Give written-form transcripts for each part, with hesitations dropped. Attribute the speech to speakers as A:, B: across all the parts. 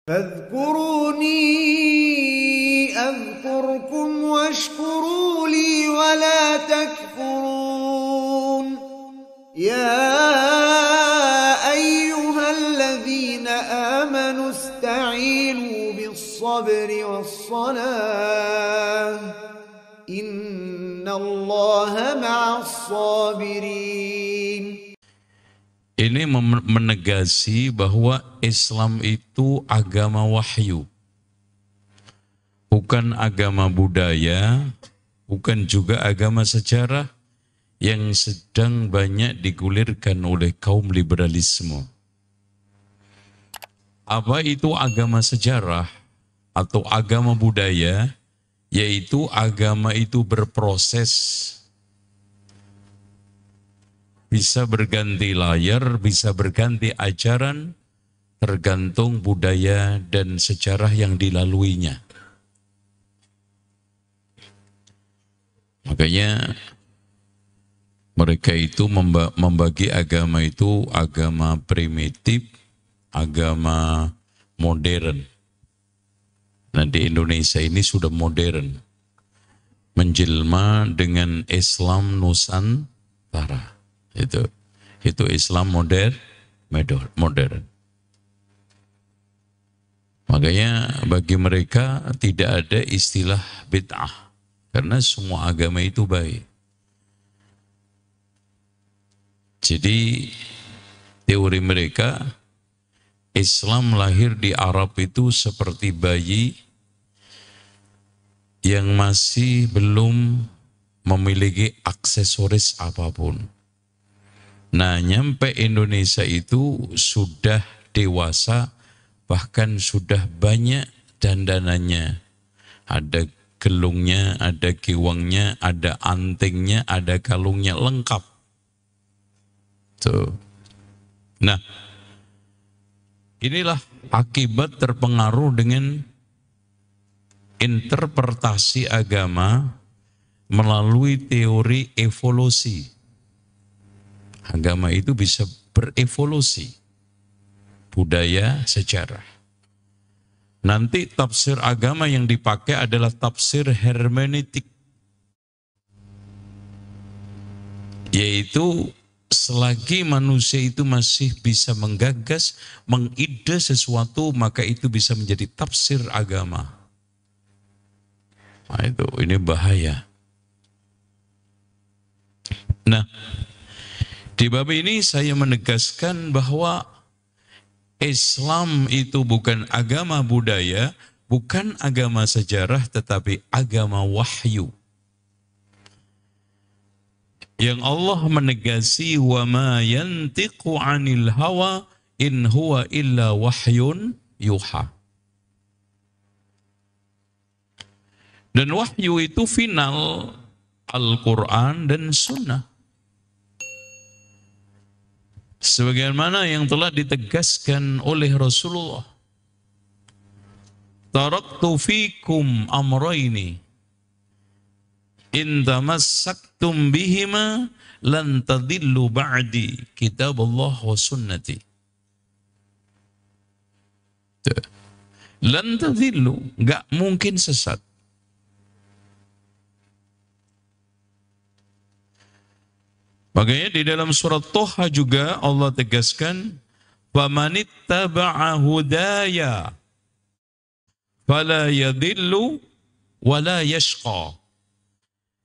A: فاذكروني أذكركم واشكروا لي ولا تكفرون يا أيها الذين آمنوا استعينوا بالصبر والصلاة إن الله مع الصابرين.
B: Ini menegasi bahwa Islam itu agama wahyu, bukan agama budaya, bukan juga agama sejarah yang sedang banyak digulirkan oleh kaum liberalisme. Apa itu agama sejarah atau agama budaya? Yaitu agama itu berproses. Bisa berganti layar, bisa berganti ajaran, tergantung budaya dan sejarah yang dilaluinya. Makanya mereka itu membagi agama itu agama primitif, agama modern. Nah, di Indonesia ini sudah modern, menjelma dengan Islam Nusantara. Itu Islam modern. Makanya bagi mereka tidak ada istilah bid'ah, karena semua agama itu baik. Jadi teori mereka, Islam lahir di Arab itu seperti bayi yang masih belum memiliki aksesoris apapun. Nah, nyampe Indonesia itu sudah dewasa, bahkan sudah banyak dandanannya. Ada gelungnya, ada giwangnya, ada antingnya, ada kalungnya, lengkap. Tuh. Nah, inilah akibat terpengaruh dengan interpretasi agama melalui teori evolusi. Agama itu bisa berevolusi, budaya, sejarah. Nanti tafsir agama yang dipakai adalah tafsir hermeneutik, yaitu selagi manusia itu masih bisa menggagas, mengide sesuatu, maka itu bisa menjadi tafsir agama. Nah, ini bahaya. Nah, di bab ini saya menegaskan bahwa Islam itu bukan agama budaya, bukan agama sejarah, tetapi agama wahyu. Yang Allah menegasi, wa ma yantiqu 'anil hawa in huwa illa wahyun yuha. Dan wahyu itu final Al-Quran dan Sunnah. Sebagaimana yang telah ditegaskan oleh Rasulullah. Taraktu fikum amrayni in tamassaktum bihima lan tadillu ba'di kitabullah wa sunnati. Lan tadillu, enggak mungkin sesat. Makanya di dalam surat Toha juga Allah tegaskan, "Famanittaba'a hudaya fala yadillu wala yashqa."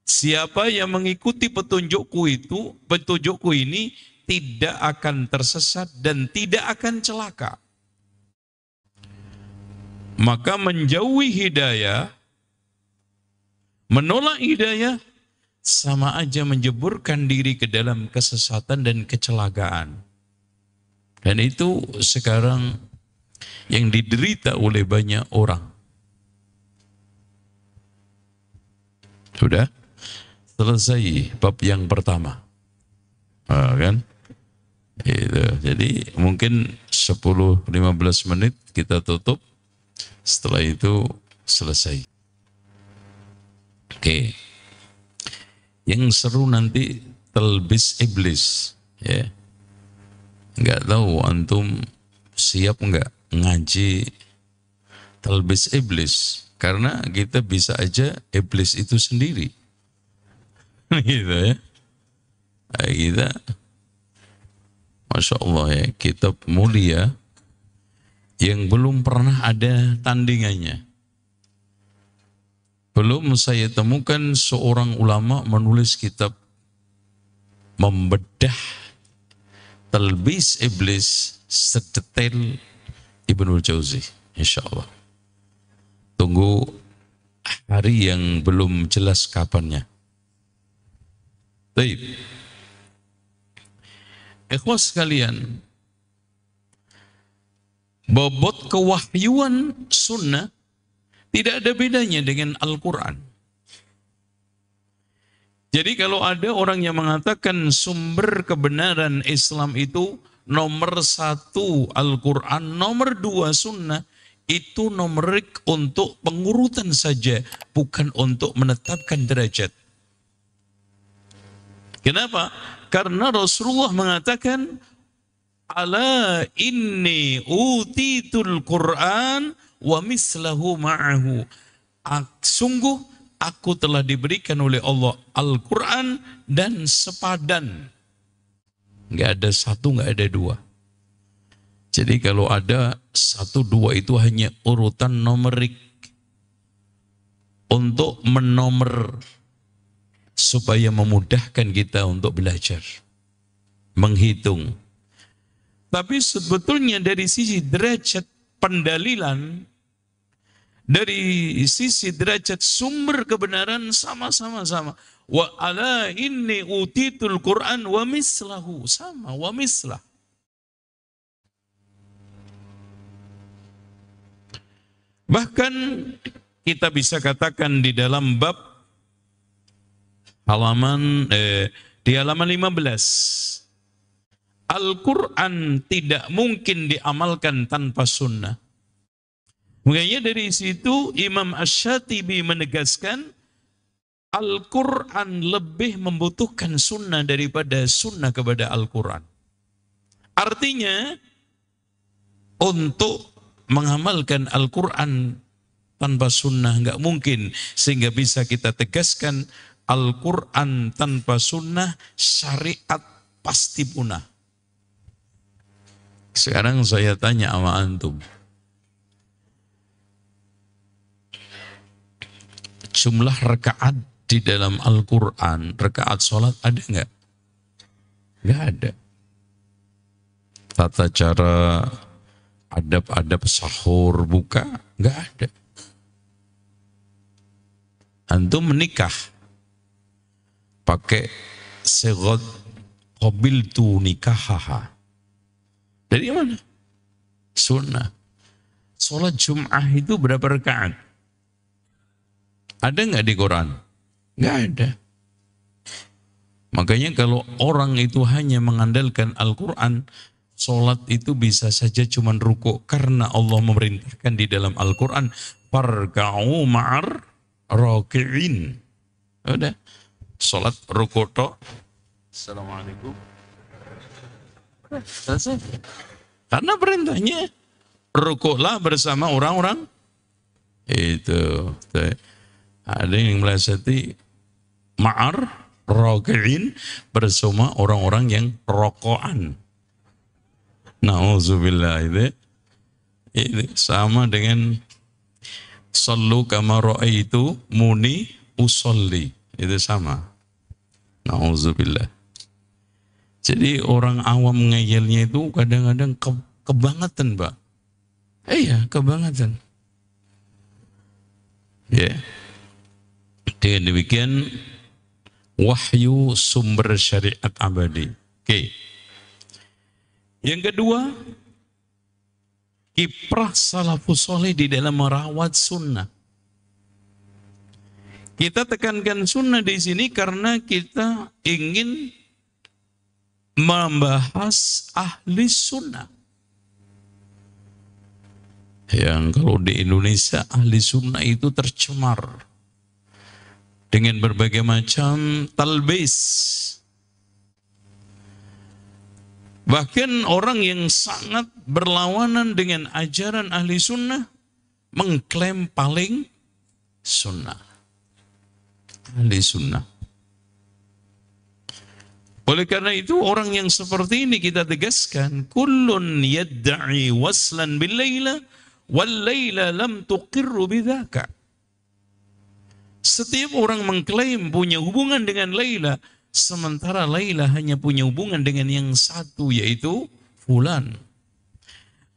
B: Siapa yang mengikuti petunjukku ini tidak akan tersesat dan tidak akan celaka. Maka menjauhi hidayah, menolak hidayah, sama aja menjeburkan diri ke dalam kesesatan dan kecelakaan. Dan itu sekarang yang diderita oleh banyak orang. Sudah selesai bab yang pertama. Kan? Itu. Jadi mungkin 10-15 menit kita tutup. Setelah itu selesai. Oke. Yang seru nanti talbis iblis, ya. Enggak tahu antum siap enggak ngaji talbis iblis. Karena kita bisa aja iblis itu sendiri. Gitu ya. Kita, Masya Allah ya, kitab mulia yang belum pernah ada tandingannya. Belum saya temukan seorang ulama menulis kitab membedah talbis iblis sedetail Ibnul Jauzi, insya Allah. Tunggu hari yang belum jelas kapannya. Baik. Ikhwas sekalian, bobot kewahyuan sunnah tidak ada bedanya dengan Al-Quran. Jadi kalau ada orang yang mengatakan sumber kebenaran Islam itu nomor 1 Al-Quran, nomor 2 sunnah, itu numerik untuk pengurutan saja, bukan untuk menetapkan derajat. Kenapa? Karena Rasulullah mengatakan, ala inni utitul Qur'an wa mislahu ma'ahu. Sungguh aku telah diberikan oleh Allah Al-Quran dan sepadan. Nggak ada 1, nggak ada 2. Jadi kalau ada 1, 2 itu hanya urutan numerik untuk menomer supaya memudahkan kita untuk belajar, menghitung. Tapi sebetulnya dari sisi derajat pendalilan, dari sisi derajat sumber kebenaran sama-sama. Wa ala inni utitul Qur'an wa mislahu, sama, wa mislah. Bahkan kita bisa katakan di dalam bab di halaman 15, Al-Quran tidak mungkin diamalkan tanpa sunnah. Makanya dari situ Imam Asy-Syatibi menegaskan Al-Quran lebih membutuhkan sunnah daripada sunnah kepada Al-Quran. Artinya untuk mengamalkan Al-Quran tanpa sunnah nggak mungkin, sehingga bisa kita tegaskan Al-Quran tanpa sunnah syariat pasti punah. Sekarang saya tanya sama antum, jumlah rakaat di dalam Al-Quran, rakaat sholat ada nggak? Nggak ada. Tata cara adab-adab sahur, buka, nggak ada. Antum menikah pakai sigat qabiltu nikahaha. Dari mana? Sunnah. Sholat Jum'ah itu berapa rakaat? Ada nggak di Quran? Nggak ada. Makanya kalau orang itu hanya mengandalkan Al-Quran, sholat itu bisa saja cuma rukuk, karena Allah memerintahkan di dalam Al-Quran, farka'u ma'ar raki'in. Udah. Sholat rukuk tok. Assalamualaikum. Selesai. Karena perintahnya rukuklah bersama orang-orang itu. Ada yang melesati ma'ar raki'in, bersama orang-orang yang rokokan. Nauzubillah, itu sama dengan sallu kama ra'aitu muni usolli, itu sama. Nauzubillah. Jadi orang awam ngeyelnya itu kadang-kadang kebangetan, Pak. Iya, kebangetan. Ya. Dengan demikian wahyu sumber syariat abadi. Oke. Yang kedua, kiprah salafus saleh di dalam merawat sunnah. Kita tekankan sunnah di sini karena kita ingin membahas ahli sunnah. Yang kalau di Indonesia ahli sunnah itu tercemar dengan berbagai macam talbis. Bahkan orang yang sangat berlawanan dengan ajaran ahli sunnah mengklaim paling sunnah. Ahli sunnah. Oleh karena itu orang yang seperti ini kita tegaskan, kullun yadda'i waslan bil laila wal laila lam tuqirru bidzaka. Setiap orang mengklaim punya hubungan dengan Laila, sementara Laila hanya punya hubungan dengan yang satu, yaitu fulan.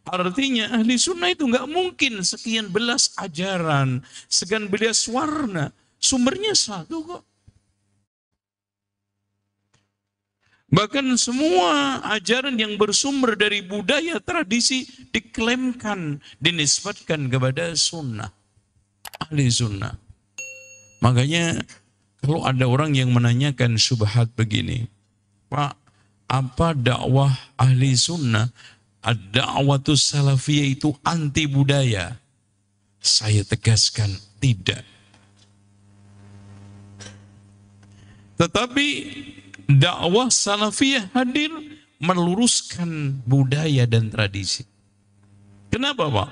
B: Artinya ahli sunnah itu nggak mungkin sekian belas ajaran, sekian belas warna, sumbernya satu kok. Bahkan semua ajaran yang bersumber dari budaya tradisi diklaimkan, dinisbatkan kepada sunnah. Ahli sunnah. Makanya kalau ada orang yang menanyakan syubhat begini, Pak, apa dakwah ahli sunnah? Ad-da'watus salafiyah itu anti budaya? Saya tegaskan tidak. Tetapi dakwah salafiyah hadir meluruskan budaya dan tradisi. Kenapa, Pak?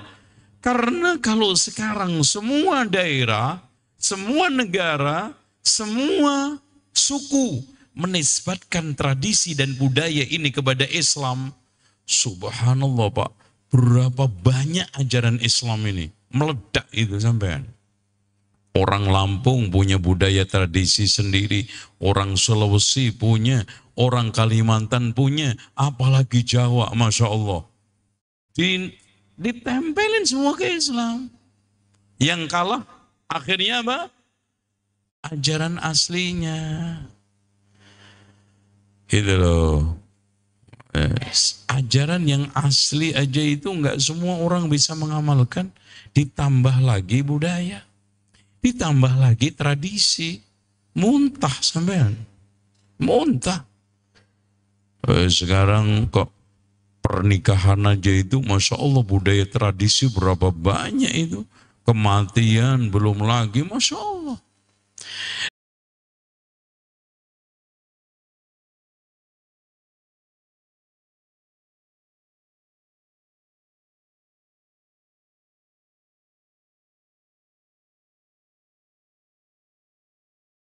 B: Karena kalau sekarang semua daerah, semua negara, semua suku menisbatkan tradisi dan budaya ini kepada Islam, subhanallah Pak, berapa banyak ajaran Islam ini meledak itu sampean. Orang Lampung punya budaya tradisi sendiri, orang Sulawesi punya, orang Kalimantan punya, apalagi Jawa, Masya Allah. Ditempelin semua ke Islam. Yang kalah akhirnya apa? Ajaran aslinya. Gitu loh. Ajaran yang asli aja itu enggak semua orang bisa mengamalkan, ditambah lagi budaya. Ditambah lagi tradisi, muntah sampean, muntah. Sekarang kok pernikahan aja itu, Masya Allah budaya tradisi berapa banyak itu. Kematian belum lagi, Masya Allah.